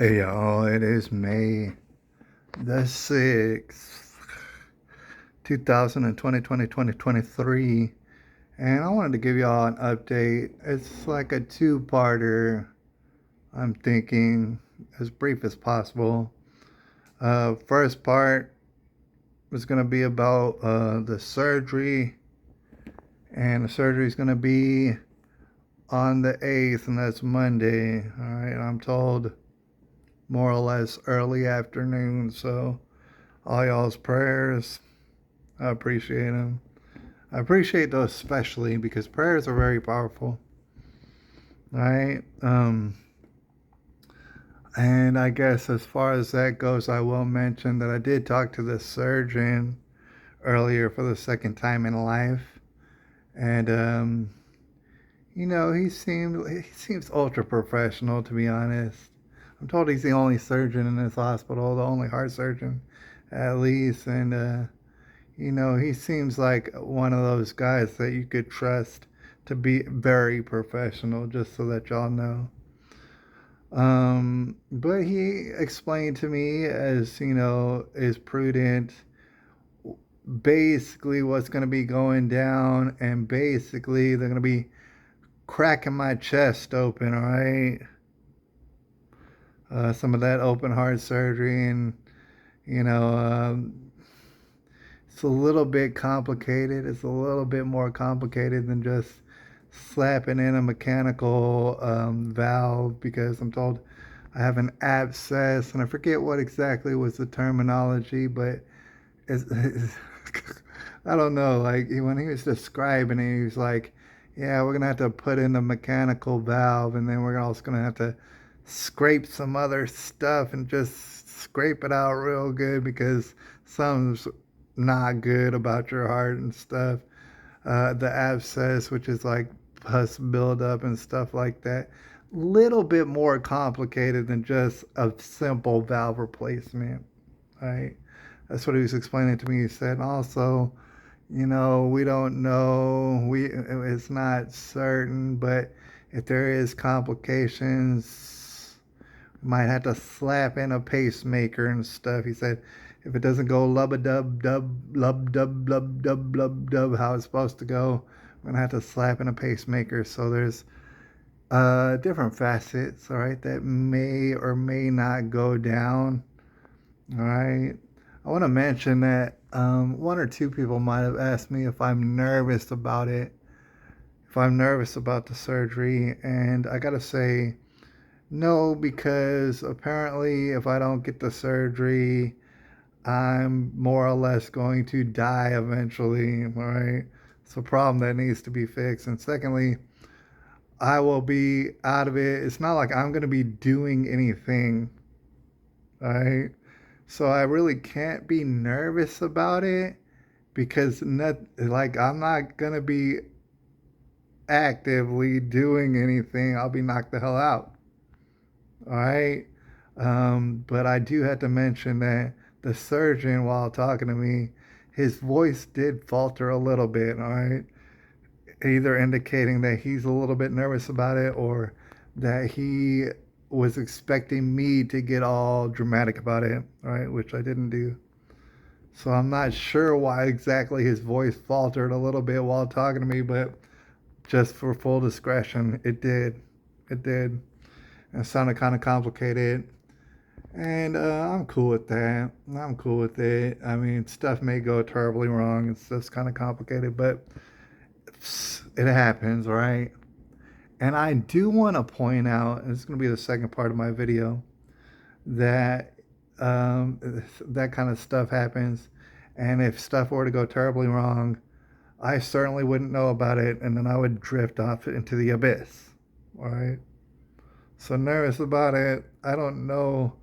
Hey y'all, it is May the 6th, 2020, 2023, and I wanted to give y'all an update. It's like a two-parter, I'm thinking, as brief as possible. First part was going to be about the surgery, and the surgery is going to be on the 8th, and that's Monday. All right, I'm told more or less early afternoon, so all y'all's prayers. I appreciate them. I appreciate those especially because prayers are very powerful. Right? And I guess as far as that goes, I will mention that I did talk to the surgeon earlier for the second time in life. And, he seems ultra professional, to be honest. I'm told he's the only surgeon in this hospital, the only heart surgeon, at least. And, he seems like one of those guys that you could trust to be very professional, just so that y'all know. But he explained to me, as is prudent, basically what's going to be going down, and basically they're going to be cracking my chest open, all right? Some of that open heart surgery, and you know, it's a little bit complicated. It's a little bit more complicated than just slapping in a mechanical valve, because I'm told I have an abscess, and I forget what exactly was the terminology, but it's I don't know. Like when he was describing it, he was like, "Yeah, we're gonna have to put in a mechanical valve, and then we're also gonna have to scrape some other stuff and just scrape it out real good because something's not good about your heart and stuff." The abscess, which is like pus buildup and stuff like that. Little bit more complicated than just a simple valve replacement, right? That's what he was explaining to me. He said also, we don't know. It's not certain, but if there is complications, we might have to slap in a pacemaker and stuff. He said, if it doesn't go lub a dub dub lub dub lub dub lub dub how it's supposed to go, we're gonna have to slap in a pacemaker. So there's different facets, all right, that may or may not go down. All right. I want to mention that one or two people might have asked me if I'm nervous about it, if I'm nervous about the surgery, and I gotta say no, because apparently if I don't get the surgery, I'm more or less going to die eventually, right? It's a problem that needs to be fixed. And secondly, I will be out of it. It's not like I'm going to be doing anything, right? So I really can't be nervous about it because I'm not going to be actively doing anything. I'll be knocked the hell out, all right? But I do have to mention that the surgeon, while talking to me, his voice did falter a little bit, all right? Either indicating that he's a little bit nervous about it or that he was expecting me to get all dramatic about it, all right? Which I didn't do. So I'm not sure why exactly his voice faltered a little bit while talking to me, but just for full discretion, it did. It did. It sounded kind of complicated. And I'm cool with that. I'm cool with it. I mean, stuff may go terribly wrong. It's just kind of complicated, but it happens, right? And I do want to point out, and this is going to be the second part of my video, that that kind of stuff happens. And if stuff were to go terribly wrong, I certainly wouldn't know about it, and then I would drift off into the abyss. All right. So nervous about it. I don't know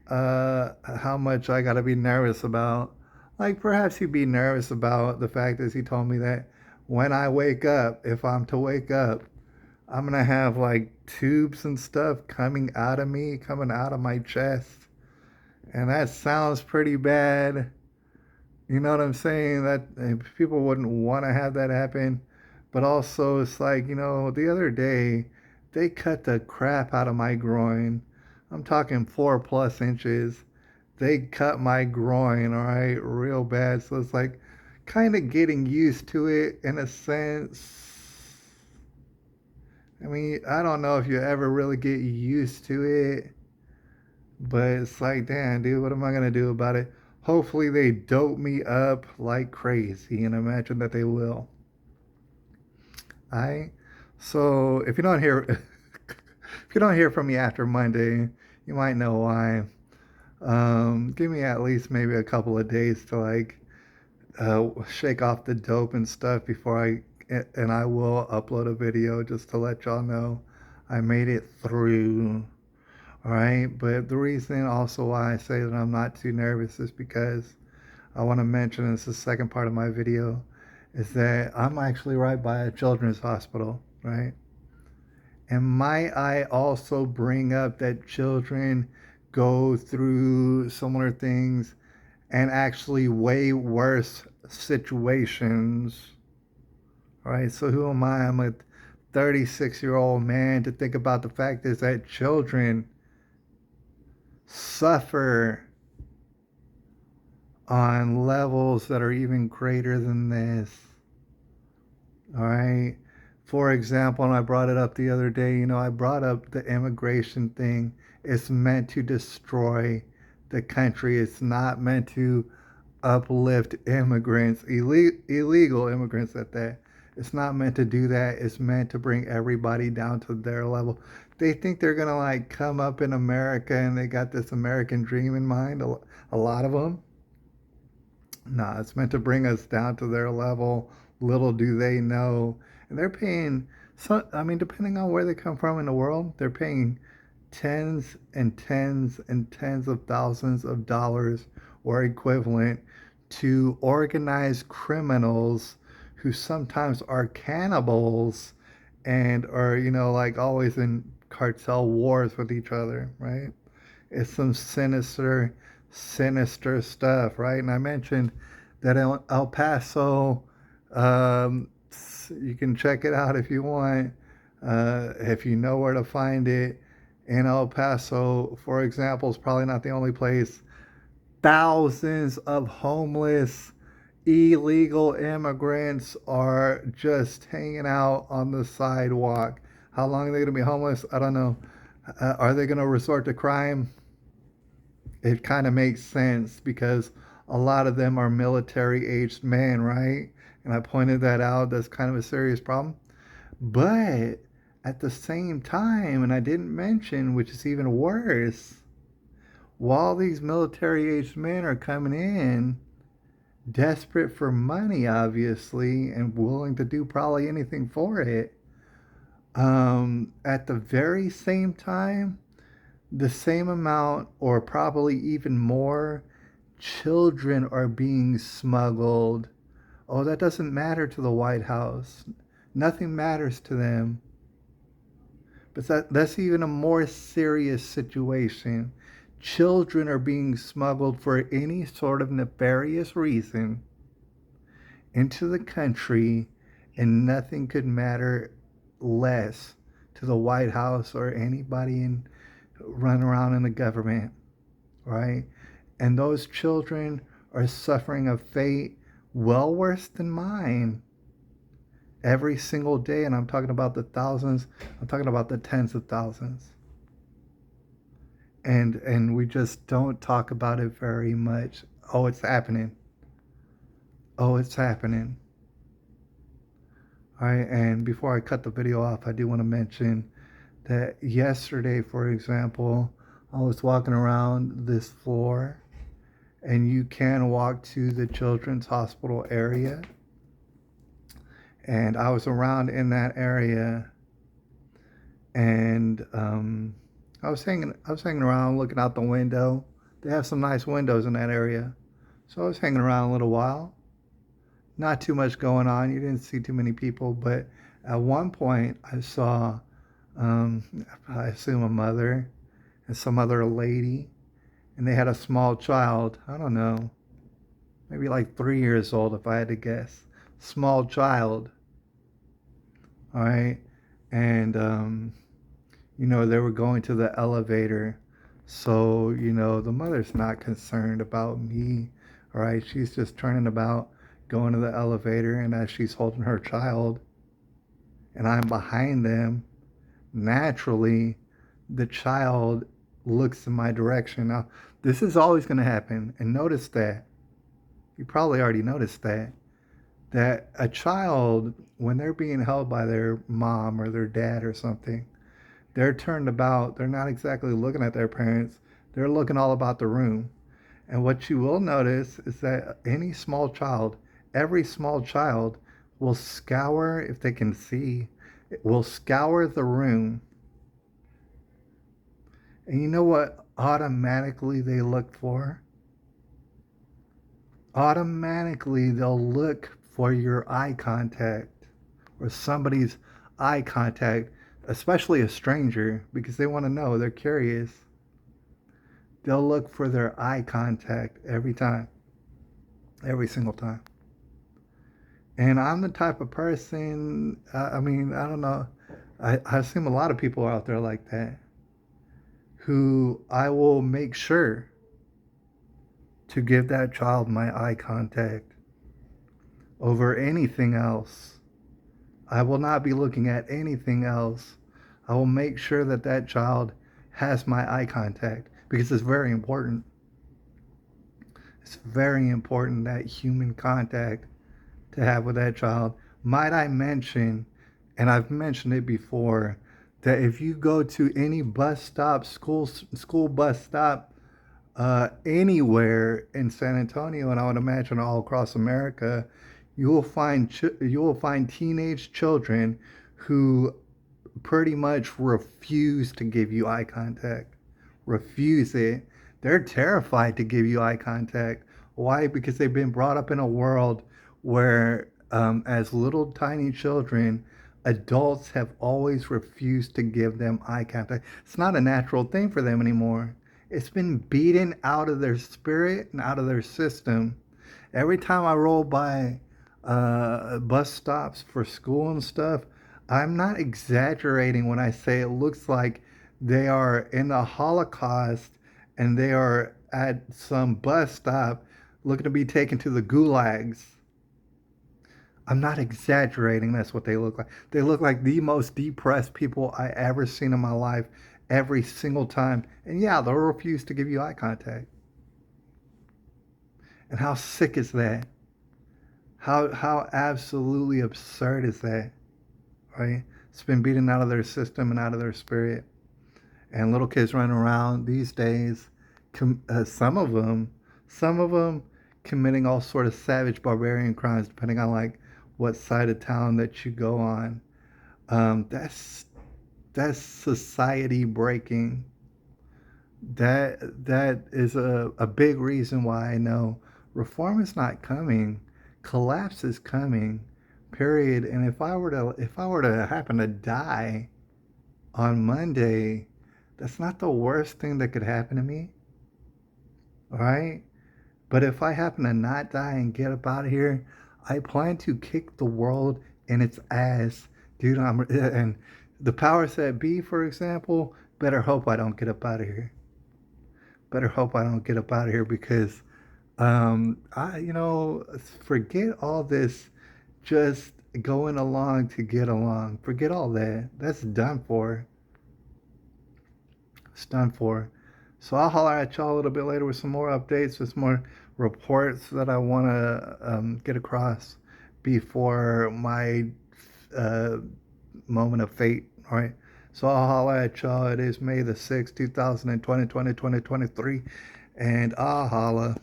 how much I got to be nervous about. Like perhaps he'd be nervous about the fact that he told me that when I wake up, if I'm to wake up, I'm gonna have like tubes and stuff coming out of me, coming out of my chest, and that sounds pretty bad. You know what I'm saying? That people wouldn't want to have that happen, but also it's like the other day they cut the crap out of my groin. I'm talking 4+ inches. They cut my groin, all right, real bad. So it's like kind of getting used to it in a sense. I mean, I don't know if you ever really get used to it, but it's like, damn, dude, what am I gonna do about it? Hopefully they dope me up like crazy, and imagine that they will. I so if you don't hear if you don't hear from me after Monday, you might know why. Give me at least maybe a couple of days to like shake off the dope and stuff before I will upload a video just to let y'all know I made it through. All right, but the reason also why I say that I'm not too nervous is because I want to mention, this is the second part of my video, is that I'm actually right by a children's hospital, right? And might I also bring up that children go through similar things and actually way worse situations, right? So who am I? I'm a 36-year-old man to think about the fact is that children suffer on levels that are even greater than this. All right. For example, and I brought it up the other day, I brought up the immigration thing. It's meant to destroy the country. It's not meant to uplift immigrants, illegal immigrants at that. It's not meant to do that. It's meant to bring everybody down to their level. They think they're going to like come up in America and they got this American dream in mind, a lot of them. No, it's meant to bring us down to their level. Little do they know. And they're paying, so, I mean, depending on where they come from in the world, they're paying tens and tens and tens of thousands of dollars or equivalent to organized criminals who sometimes are cannibals and are, like always in cartel wars with each other, right? It's some sinister, sinister stuff, right? And I mentioned that El Paso, um, you can check it out if you want, if you know where to find it. In El Paso, for example, is probably not the only place. Thousands of homeless, illegal immigrants are just hanging out on the sidewalk. How long are they going to be homeless? I don't know. Are they going to resort to crime? It kind of makes sense because a lot of them are military aged men, right? And I pointed that out. That's kind of a serious problem. But at the same time, and I didn't mention, which is even worse, while these military aged men are coming in, desperate for money, obviously, and willing to do probably anything for it, at the very same time, the same amount, or probably even more, children are being smuggled. Oh, that doesn't matter to the White House. Nothing matters to them. But that's even a more serious situation. Children are being smuggled for any sort of nefarious reason into the country, and nothing could matter less to the White House or anybody run around in the government, right? And those children are suffering a fate well worse than mine every single day. And I'm talking about the thousands, I'm talking about the tens of thousands. And we just don't talk about it very much. Oh, it's happening. Oh, it's happening. All right, and before I cut the video off, I do want to mention that yesterday, for example, I was walking around this floor, and you can walk to the children's hospital area. And I was around in that area, and I was hanging around, looking out the window. They have some nice windows in that area, so I was hanging around a little while. Not too much going on. You didn't see too many people, but at one point I saw, um, I assume a mother and some other lady, and they had a small child. I don't know, maybe like 3 years old if I had to guess. Small child. All right, and they were going to the elevator. So, the mother's not concerned about me, all right? She's just turning about going to the elevator, and as she's holding her child and I'm behind them, naturally the child looks in my direction. Now, this is always going to happen. And notice that, you probably already noticed that a child, when they're being held by their mom or their dad or something, they're turned about. They're not exactly looking at their parents, they're looking all about the room. And what you will notice is that any small child, every small child, will scour, if they can see, will scour the room. And you know what automatically they look for? Automatically, they'll look for your eye contact or somebody's eye contact, especially a stranger, because they want to know, they're curious. They'll look for their eye contact every time, every single time. And I'm the type of person, I mean, I don't know. I've seen a lot of people out there like that who I will make sure to give that child my eye contact over anything else. I will not be looking at anything else. I will make sure that that child has my eye contact because it's very important. It's very important, that human contact to have with that child. Might I mention, and I've mentioned it before, that if you go to any bus stop, school bus stop, anywhere in San Antonio, and I would imagine all across America, you will find teenage children who pretty much refuse to give you eye contact. Refuse it. They're terrified to give you eye contact. Why? Because they've been brought up in a world where, as little tiny children, adults have always refused to give them eye contact. It's not a natural thing for them anymore. It's been beaten out of their spirit and out of their system. Every time I roll by bus stops for school and stuff, I'm not exaggerating when I say it looks like they are in the Holocaust and they are at some bus stop looking to be taken to the gulags. I'm not exaggerating. That's what they look like. They look like the most depressed people I ever seen in my life every single time. And yeah, they'll refuse to give you eye contact. And how sick is that? How absolutely absurd is that? Right? It's been beaten out of their system and out of their spirit. And little kids running around these days, some of them committing all sort of savage barbarian crimes, depending on like what side of town that you go on. That's society breaking. That is a big reason why I know reform is not coming. Collapse is coming. Period. And if I were to happen to die on Monday, that's not the worst thing that could happen to me. All right? But if I happen to not die and get up out of here, I plan to kick the world in its ass. Dude, and the powers that be, for example, better hope I don't get up out of here. Better hope I don't get up out of here because, forget all this just going along to get along. Forget all that. That's done for. It's done for. So I'll holler at y'all a little bit later with some more updates, with some more reports that I want to get across before my uh, moment of fate. All right. So I'll holler at y'all. It is May the 6th, 2020, 2023. And I'll holla.